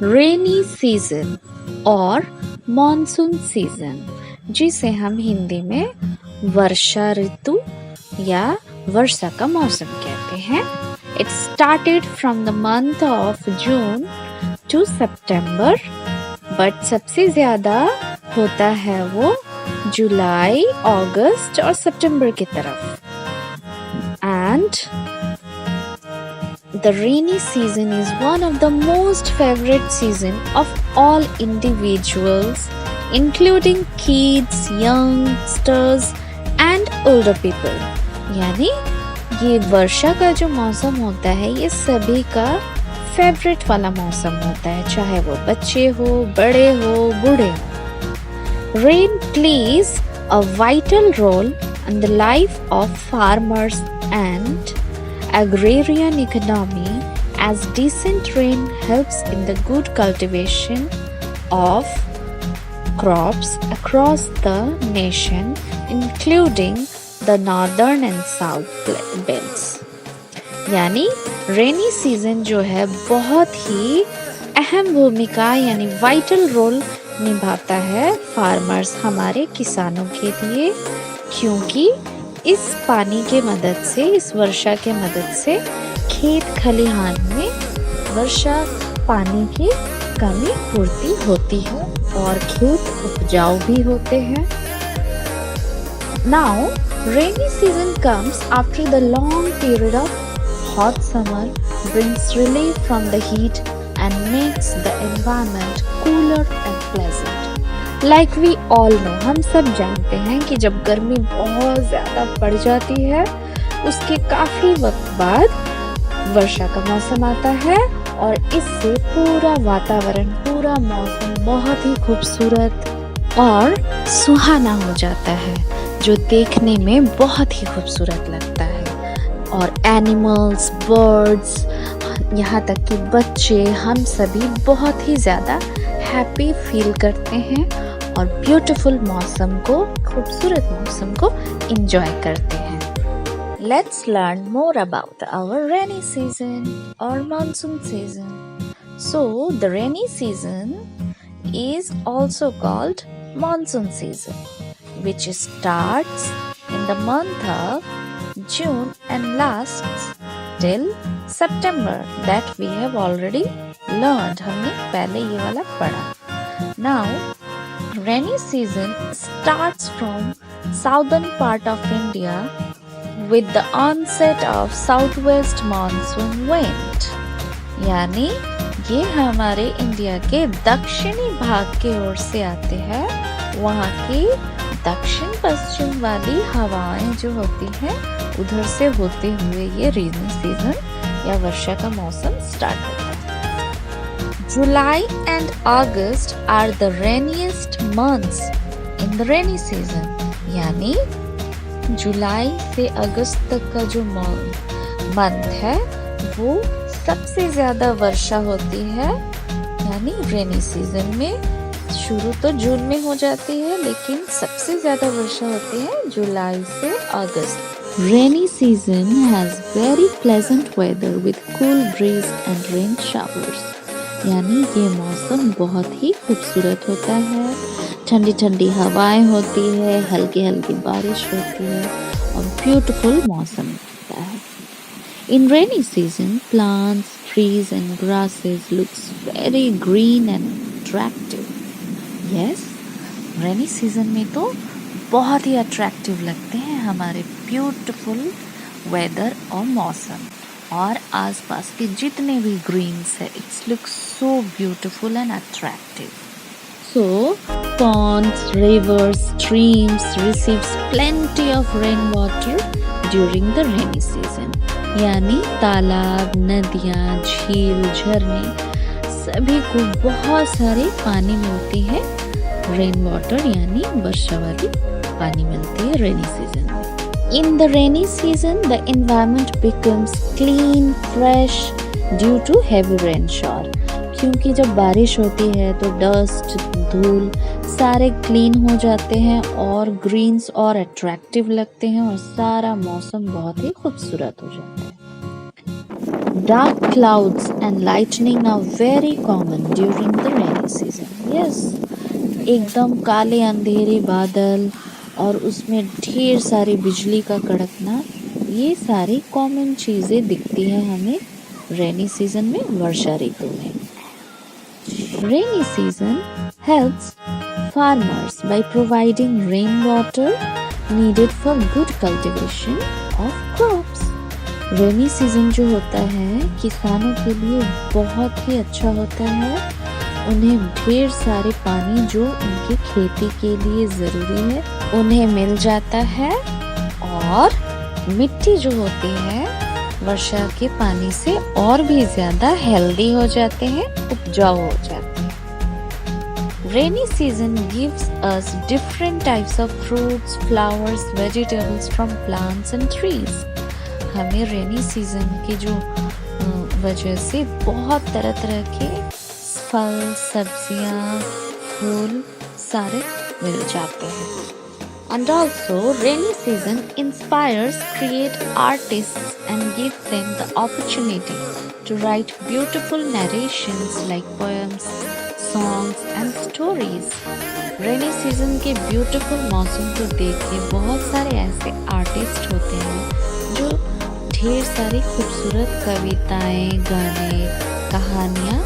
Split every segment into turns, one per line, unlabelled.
रेनी season और monsoon season, जिसे हम हिंदी में वर्षा ऋतु या वर्षा का मौसम कहते हैं। It started from the month of June to September, but सबसे ज्यादा होता है वो जुलाई, अगस्त और सितंबर की तरफ। And the rainy season is one of the most favorite season of all individuals, including kids, youngsters and older people. यानी ये वर्षा का जो मौसम होता है ये सभी का फेवरेट वाला मौसम होता है, चाहे वो बच्चे हो, बड़े हो, बूढ़े हो। Rain plays a vital role in the life of farmers and agrarian economy, as decent rain helps in the good cultivation of crops across the nation, including the northern and south belts. यानी rainy season जो है बहुत ही अहम भूमिका यानी vital role निभाता है farmers, हमारे किसानों के लिए, क्योंकि इस पानी के मदद से, इस वर्षा के मदद से खेत खलिहान में वर्षा पानी की कमी पूर्ति होती है और खेत उपजाऊ भी होते हैं। Now, rainy season comes after the long period of hot summer, brings relief from the heat and makes the environment cooler and pleasant. Like we all know, हम सब जानते हैं कि जब गर्मी बहुत ज़्यादा बढ़ जाती है उसके काफ़ी वक्त बाद वर्षा का मौसम आता है और इससे पूरा वातावरण, पूरा मौसम बहुत ही खूबसूरत और सुहाना हो जाता है, जो देखने में बहुत ही खूबसूरत लगता है। और एनिमल्स, बर्ड्स, यहाँ तक कि बच्चे, हम सभी बहुत ही ज़्यादा हैप्पी फील करते हैं और ब्यूटीफुल मौसम को, खूबसूरत मौसम को एंजॉय करते हैं। Let's learn more about our rainy season और monsoon season. So the rainy season is also called monsoon season, which starts in the month of June and lasts till September, that we have already learned. हमने पहले ये वाला पढ़ा। Now, rainy season starts from southern part of India with the onset of southwest monsoon wind. यानी ये हमारे India के दक्षिणी भाग की ओर से आते हैं। वहाँ की दक्षिण पश्चिम वाली हवाएं जो होती हैं उधर से होते हुए ये रेनी सीजन या वर्षा का मौसम स्टार्ट होता है। July and August are the rainiest months in the rainy season. यानी जुलाई से अगस्त तक का जो मंथ है वो सबसे ज्यादा वर्षा होती है, यानी रेनी सीजन में। शुरू तो जून में हो जाती है लेकिन सबसे ज्यादा वर्षा होती है जुलाई से अगस्त। Rainy season has very pleasant weather with cool breeze and rain showers. यानी ये मौसम बहुत ही खूबसूरत होता है, ठंडी ठंडी हवाएं होती है, हल्की हल्की बारिश होती है और ब्यूटीफुल मौसम होता है। In rainy season, plants, trees and grasses looks very green and attractive. Yes, rainy season में तो बहुत ही अट्रैक्टिव लगते हैं हमारे ब्यूटीफुल वेदर और मौसम, और आसपास के जितने भी ग्रीन्स है, it's look so beautiful and attractive. So ponds, rivers, streams receives plenty of rainwater during the rainy season. यानी तालाब, नदियाँ, झील, झरने सभी को बहुत सारे पानी मिलती है। रेन वाटर यानी वर्षा वाली पानी मिलती है रेनी सीजन में। In the rainy season, the environment becomes clean, fresh due to heavy rain shower. क्योंकि जब बारिश होती है तो डस्ट, धूल सारे क्लीन हो जाते हैं और ग्रीन्स और अट्रैक्टिव लगते हैं और सारा मौसम बहुत ही खूबसूरत हो जाता है। Dark clouds and lightning are very common during the rainy season. Yes, एकदम काले अंधेरे बादल और उसमें ढेर सारी बिजली का कड़कना, ये सारी कॉमन चीज़ें दिखती हैं हमें रेनी सीजन में, वर्षा ऋतु में। Rainy season helps farmers by providing rainwater needed for good cultivation of crops. Rainy season जो होता है किसानों के लिए बहुत ही अच्छा होता है। उन्हें ढेर सारे पानी जो उनके खेती के लिए ज़रूरी है उन्हें मिल जाता है और मिट्टी जो होती है वर्षा के पानी से और भी ज़्यादा हेल्दी हो जाते हैं, उपजाऊ हो जाते हैं। Rainy season gives us different types of fruits, flowers, vegetables from plants and trees. हमें रेनी सीजन के जो वजह से बहुत तरह तरह के फल, सब्जियां, फूल सारे मिल जाते हैं। And also, rainy season inspires create artists and give them the opportunity to write beautiful narrations like poems, songs and stories. Rainy season के ब्यूटीफुल मौसम को देख के बहुत सारे ऐसे आर्टिस्ट होते हैं जो ढेर सारी खूबसूरत कविताएं, गाने, कहानियाँ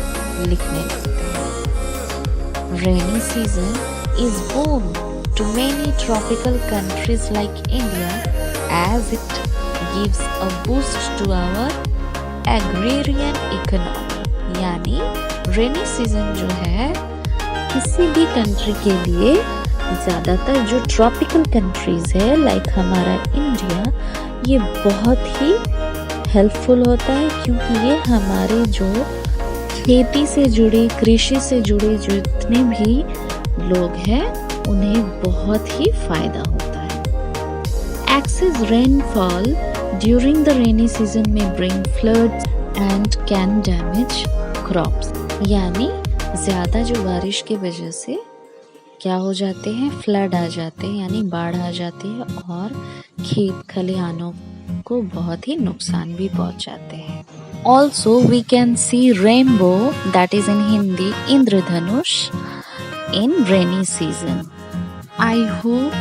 लिखने लगते हैं। Rainy season is boom to many tropical countries like India as it gives a boost to our agrarian economy. यानी रेनी सीजन जो है किसी भी कंट्री के लिए, ज़्यादातर जो ट्रॉपिकल कंट्रीज है लाइक हमारा इंडिया, ये बहुत ही हेल्पफुल होता है क्योंकि ये हमारे जो खेती से जुड़े, कृषि से जुड़े जितने भी लोग हैं उन्हें बहुत ही फायदा होता है। Excess rainfall during the rainy season may bring floods and can damage crops. यानी ज़्यादा जो बारिश की वजह से क्या हो जाते हैं, फ्लड आ जाते हैं यानी बाढ़ आ जाती है और खेत खलिहानों को बहुत ही नुकसान भी पहुंचाते हैं। Also we can see rainbow, that is in Hindi Indradhanush, in rainy season. I hope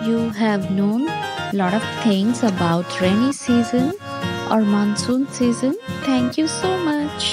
you have known lot of things about rainy season or monsoon season. Thank you so much.